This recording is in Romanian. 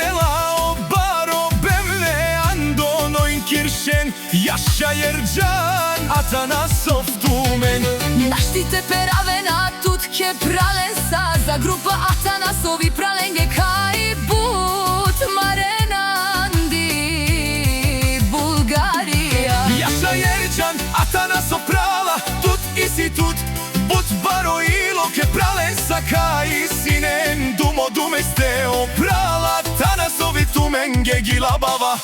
Elao baro bemle Andono inkirşen Yaşa Yercan Atanasov tumen Naštite peravena tutke pralensa Za grupa Atanasovi pralenge kaj but Marenandi Bulgarija Yaşa Yercan Atanasov prala Tut isi tut But baro iloke pralensa kaj sinen Dumo dumesteo prala Atanasovi tumen gegila bava